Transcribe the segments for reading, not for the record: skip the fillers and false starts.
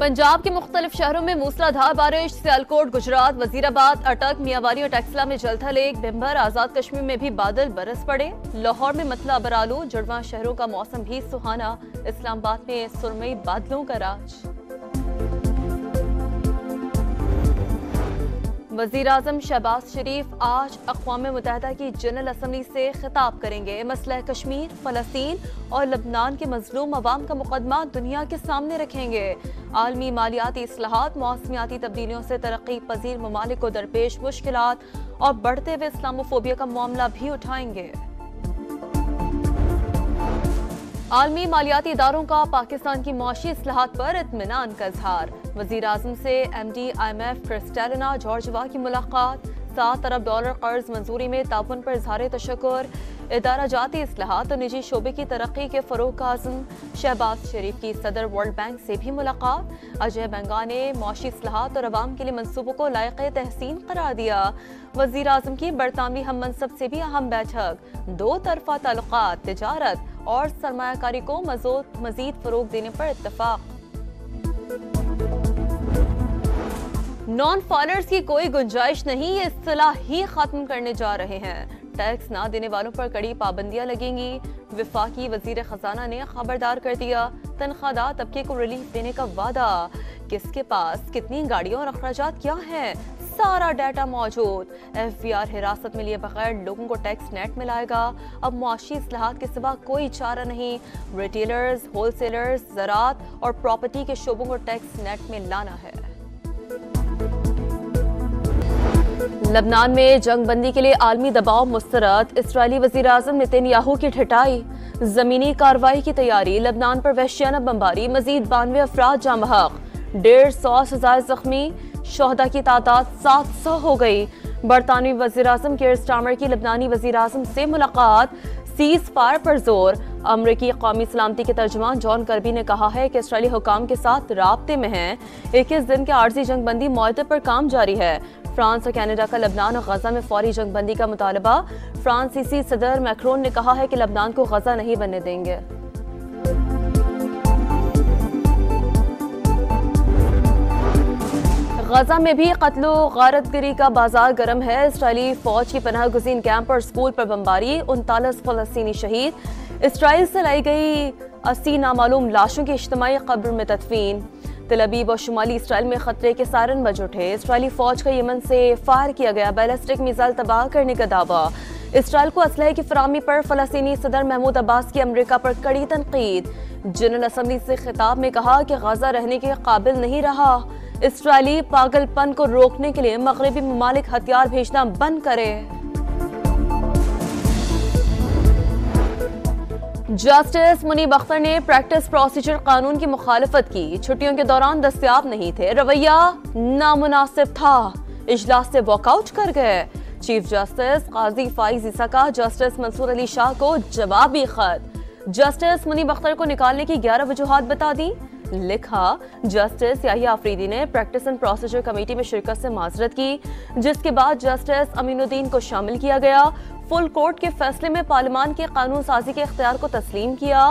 पंजाब के मुख्तलिफ शहरों में मूसलाधार बारिश। सियालकोट, गुजरात, वजीराबाद, अटक, मियांवाली और टेक्सला में जलथा लेक, भिम्बर, आजाद कश्मीर में भी बादल बरस पड़े। लाहौर में मतला बरालू, जुड़वा शहरों का मौसम भी सुहाना। इस्लामाबाद में सुरमई बादलों का राज। वज़ीर आज़म शहबाज शरीफ आज अक़वाम मुत्तहिदा की जनरल असम्बली से खिताब करेंगे। मसला कश्मीर, फ़लस्तीन और लबनान के मजलूम अवाम का मुकदमा दुनिया के सामने रखेंगे। आलमी मालियाती इस्लाहात, मौसमियाती तब्दीलियों से तरक्की पजीर ममालिक को दरपेश मुश्किलात और बढ़ते हुए इस्लामोफोबिया का मामला भी उठाएंगे। आलमी मालियाती इदारों का पाकिस्तान की मौशी इस्लाहात पर इत्मीनान का इजहार। वज़ीर आज़म से MD IMF क्रिस्टैलिना जॉर्जिवा की मुलाकात। $7 अरब कर्ज मंजूरी में ताउन पर इजहार तशक्कुर। इदारा जाती इस्लाहात और निजी शोबे की तरक्की के फ़रोग़ का आज़म। शहबाज शरीफ की सदर वर्ल्ड बैंक से भी मुलाकात। अजय बंगा ने मौशी इस्लाहात और अवाम के लिए मनसूबों को लायक़े तहसीन करार दिया। वज़ीर आज़म की बरतानवी हम मनसब से भी अहम बैठक। दो तरफा ताल्लुकात, तिजारत और सरमायाकारी को मज़ीद फ़रोग़ देने पर इत्तफ़ाक़। नॉन फाइलर्स की कोई गुंजाइश नहीं, ये इस्तिलाह ही खत्म करने जा रहे हैं। टैक्स ना देने वालों पर कड़ी पाबंदियां लगेंगी। विफाकी वजीर खजाना ने खबरदार कर दिया। तनख्वाहदार तबके को रिलीफ देने का वादा। किसके पास कितनी गाड़ियां और अखराजात क्या हैं, सारा डाटा मौजूद। FBR हिरासत में लिए बगैर लोगों को टैक्स नेट में लाएगा। अब मुआशी इस्लाहात के सिवा कोई चारा नहीं। रिटेलर्स, होलसेलर्स, ज़राअत और प्रॉपर्टी के शोबों को टैक्स नेट में लाना है। लबनान में जंग बंदी के लिए आलमी दबाव मुस्तरद। इस्राएली वज़ीर आज़म नेतन्याहू की ठिठाई। ज़मीनी कार्रवाई की तैयारी। लबनान पर वहशियाना बमबारी, मजीद 92 अफराद जाँ बहक। 150 से ज़ायद ज़ख्मी। शोहदा की तादाद 700 हो गई। बरतानवी वज़ीर आज़म केयर स्टार्मर की लबनानी वज़ीर आज़म से मुलाकात। सीज़ फायर पर जोर। अमरीकी कौमी सलामती के तर्जुमान जॉन कर्बी ने कहा है कि इसराइली हुकाम के साथ राब्ते में हैं। 21 दिन के आर्जी जंग बंदी मुआहदे पर काम जारी है। फ्रांस और कनाडा का लबनान और गजा में फौरी जंग बंदी का मुतालबा। फ्रांसीसी सदर मैक्रोन ने कहा है कि लबनान को गजा नहीं बनने देंगे। गजा में भी कत्लो गारतगिरी का बाजार गर्म है। इसराइली फौज की पनाह गुज़ीन कैंप और स्कूल पर बमबारी। 39 फ़लस्तीनी शहीद। इसराइल से लाई गई 80 नामालूम लाशों की इज्तिमाई कब्र में तदफीन। तेल अवीव और शुमाली इसराइल में खतरे के सायरन बज उठे। इसराइली फौज का यमन से फायर किया गया बैलिस्टिक मिसाइल तबाह करने का दावा। इसराइल को असलहे की फराहमी पर फ़लस्तीनी सदर महमूद अब्बास की अमेरिका पर कड़ी तनकीद। जनरल असम्बली से खिताब में कहा कि गजा रहने के काबिल नहीं रहा। इसराइली पागलपन को रोकने के लिए मगरबी ममालिक हथियार भेजना बंद करे। जस्टिस मुनीब अख्तर ने प्रैक्टिस प्रोसीजर कानून की मुखालफत की। छुट्टियों के दौरान दस्तयाब नहीं थे, रवैया नामुनासिब था, इजलास से वॉकआउट कर गए। चीफ जस्टिस काजी फाइज ईसा का जस्टिस मंसूर अली शाह को जवाबी खत। जस्टिस मुनीब अख्तर को निकालने की 11 वजूहात बता दी। लिखा, जस्टिस याहिया अफरीदी ने प्रैक्टिस एंड प्रोसीजर कमेटी में शिरकत से माजरत की, जिसके बाद जस्टिस अमीनुद्दीन को शामिल किया गया। फुल कोर्ट के फैसले में पार्लियामान के कानून साजी के इख्तियार को तस्लीम किया।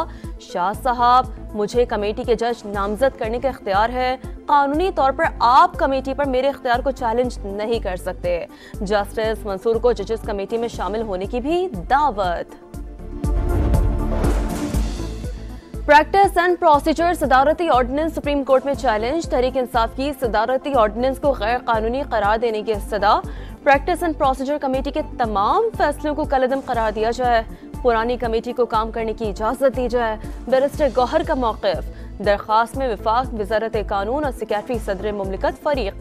शाह साहब, मुझे कमेटी के जज नामजद करने का इख्तियार है। कानूनी तौर पर आप कमेटी पर मेरे इख्तियार को चैलेंज नहीं कर सकते। जस्टिस मंसूर को जजेस कमेटी में शामिल होने की भी दावत। प्रैक्टिस एंड प्रोसीजर सदारती ऑर्डिनेंस सुप्रीम कोर्ट में चैलेंज। तहरीक इंसाफ की सदारती ऑर्डिनेंस को गैर कानूनी करार देने की सदा। प्रैक्टिस एंड प्रोसीजर कमेटी के तमाम फैसलों को कलअदम करार दिया जाए। पुरानी कमेटी को काम करने की इजाजत दी जाए। बैरिस्टर गौहर का मौक़िफ़। दरख्वास्त में विफाक वज़ारत कानून और सेक्रेटरी सदर मुमलिकत फरीक।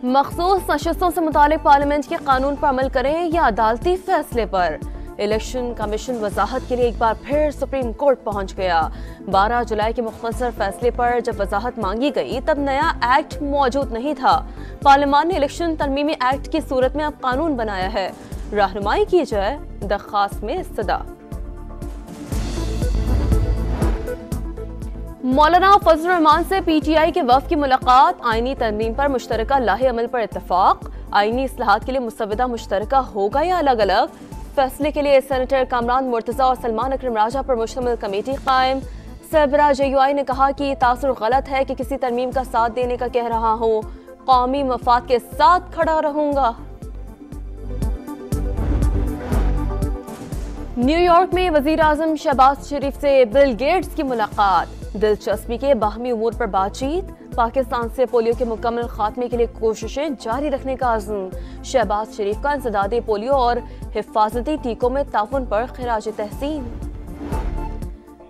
मखसूस नशस्तों से मुतालिक पार्लियामेंट के कानून पर अमल करें या अदालती फैसले पर। इलेक्शन कमीशन वजाहत के लिए एक बार फिर सुप्रीम कोर्ट पहुंच गया। 12 जुलाई के मुख्तसर फैसले पर जब वजाहत मांगी गई तब नया एक्ट मौजूद नहीं था। पार्लियामान ने इलेक्शन तरमीमी एक्ट की सूरत में अब कानून बनाया है। रहनुमाई की जाए, दरख्वास्त में इस्तदा। मौलाना फजल रहमान से PTI के वफ़द की मुलाकात। आईनी तरमीम पर मुश्तरका लाहे अमल पर इत्तफाक। आईनी इस्लाहात के लिए मुसव्वदा मुश्तरका होगा या अलग अलग। फैसले के लिए सेनेटर कामरान मुर्तजा और सलमान अकरम राजा पर मुश्तमिल कमेटी कायम। सरबराह JUI ने कहा कि तासुर गलत है कि किसी तरमीम का साथ देने का कह रहा हूँ, कौमी मफाद के साथ खड़ा रहूंगा। न्यूयॉर्क में वजीर आजम शहबाज शरीफ से बिल गेट्स की मुलाकात, दिलचस्पी के बाहमी उमूर पर बातचीत। पाकिस्तान से पोलियो के मुकम्मल खात्मे के लिए कोशिशें जारी रखने का अज़्म। शहबाज शरीफ का इंसदादी पोलियो और हिफाजती टीकों में ताउन पर खिराज तहसीन।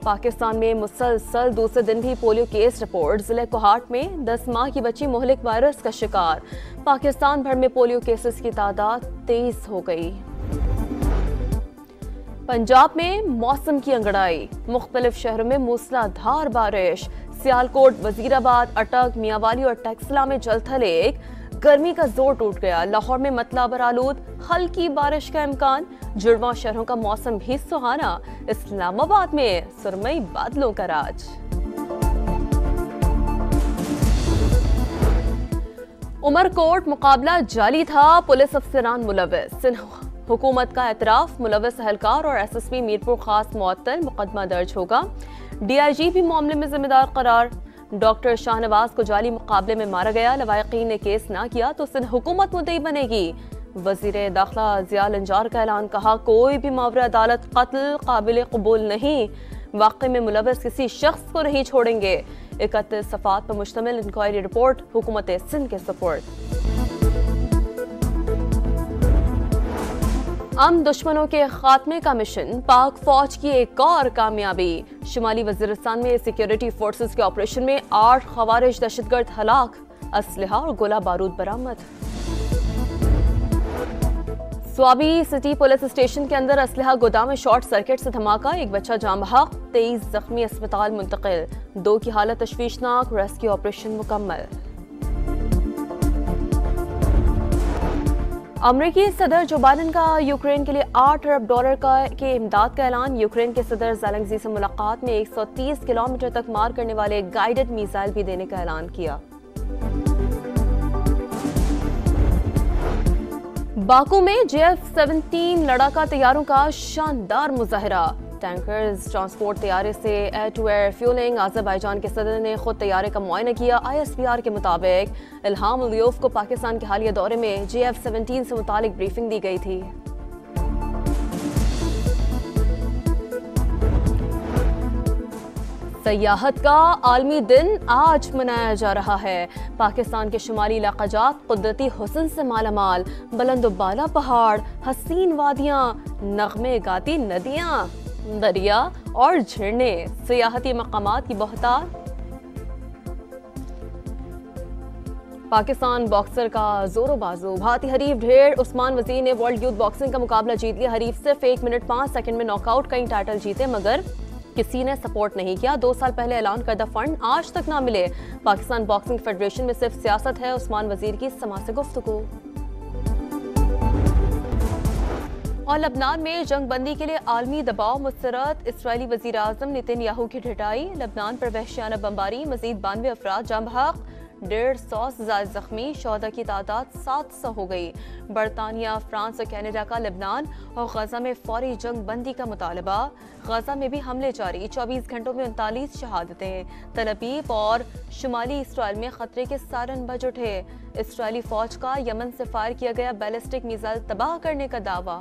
पाकिस्तान में मुसलसल दूसरे दिन भी पोलियो केस रिपोर्ट। जिले कोहाट में 10 माह की बच्ची मुहलिक वायरस का शिकार। पाकिस्तान भर में पोलियो केसेस की तादाद 23 हो गई। पंजाब में मौसम की अंगड़ाई, मुख्तलिफ शहरों में मूसलाधार बारिश। सियालकोट, वजीराबाद, अटक, मियांवाली और टेक्सला में जलथल। गर्मी का जोर टूट गया। लाहौर में मतला बरालूद, हल्की बारिश का इम्कान। जुड़वा शहरों का मौसम भी सुहाना। इस्लामाबाद में सुरमई बादलों का राज। उमरकोट मुकाबला जाली था, पुलिस अफसरान मुलविस। हुकूमत का एतराफ, मुलविस अहलकार और SSP मीरपुर खास मुअत्तल, मुकदमा दर्ज होगा। DIG भी मामले में जिम्मेदार करार। डॉक्टर शाहनवाज को जाली मुकाबले में मारा गया, लवाहिकीन ने केस ना किया तो सिंध हुकूमत मुद्दई बनेगी। वजीर दाखिला जिया लंजार का ऐलान, कहा कोई भी मावरे अदालत कत्ल काबिल कबूल नहीं, वाक़े में मुलविस किसी शख्स को नहीं छोड़ेंगे। 31 सफ़ात पर मुश्तमिल इंक्वायरी रिपोर्ट हुकूमत सिंध के सुपुर्द। दुश्मनों के खात्मे का मिशन, पाक फौज की एक और कामयाबी। शुमाली वजीरिस्तान में सिक्योरिटी फोर्सेस के ऑपरेशन में 8 खवारिज दहशतगर्द हलाक, असलहा और गोला बारूद बरामद। स्वाबी सिटी पुलिस स्टेशन के अंदर असलहा गोदाम में शॉर्ट सर्किट से धमाका, एक बच्चा जाम बहक, 23 जख्मी अस्पताल मुंतकिल, 2 की हालत तशवीशनाक, रेस्क्यू ऑपरेशन मुकम्मल। अमरीकी सदर जो बाइडन का यूक्रेन के लिए $8 अरब के इमदाद का ऐलान। यूक्रेन के सदर ज़ेलेंस्की से मुलाकात में 130 किलोमीटर तक मार करने वाले गाइडेड मिसाइल भी देने का ऐलान किया। बाकू में JF-17 लड़ाका तैयारों का शानदार मुजाहरा। टैंकर्स ट्रांसपोर्ट तैयारे से air to air fuelling. Azerbaijan के सदर ने खुद तैयारे का मुआयना किया। ISPR के मुताबिक इल्हाम उलियोफ को पाकिस्तान के हालिया दौरे में JF-17 से मुतालिक ब्रीफिंग दी गई थी। सयाहत का आलमी दिन आज मनाया जा रहा है। पाकिस्तान के शुमाली इलाकाजात कुदरती हुस्न से मालामाल, बुलंद-बाला पहाड़, हसीन वादियां, नगमे गाती नदियां, दरिया और झरने, सियाहती मकामात की बहुतार। पाकिस्तान बॉक्सर का जोरो बाजू, भारतीय हरीफ ढेर। उस्मान वजीर ने वर्ल्ड यूथ बॉक्सिंग का मुकाबला जीत लिया। हरीफ सिर्फ 1 मिनट 5 सेकंड में नॉकआउट, कई टाइटल जीते मगर किसी ने सपोर्ट नहीं किया। 2 साल पहले ऐलान करदा फंड आज तक ना मिले। पाकिस्तान बॉक्सिंग फेडरेशन में सिर्फ सियासत है, उस्मान वजीर की समा से गुफ्तगू। और लबनान में जंग बंदी के लिए आलमी दबाव मुस्तरद। इसराइली वजीर आजम नेतन्याहू की ढिठाई। लबनान पर वहशियाना बमबारी, मजीद 92 अफराद जाम बहक, 150 से ज्यादा जख्मी, शोहदा की तादाद 700 हो गई। बरतानिया, फ्रांस और कनाडा का लबनान और गजा में फौरी जंग बंदी का मुतालबा। गजा में भी हमले जारी, 24 घंटों में 39 शहादतें। तल अवीव और शुमाली इसराइल में खतरे के सायरन बज उठे। इसराइली फौज का यमन से फायर किया गया बैलिस्टिक मिसाइल तबाह करने का दावा।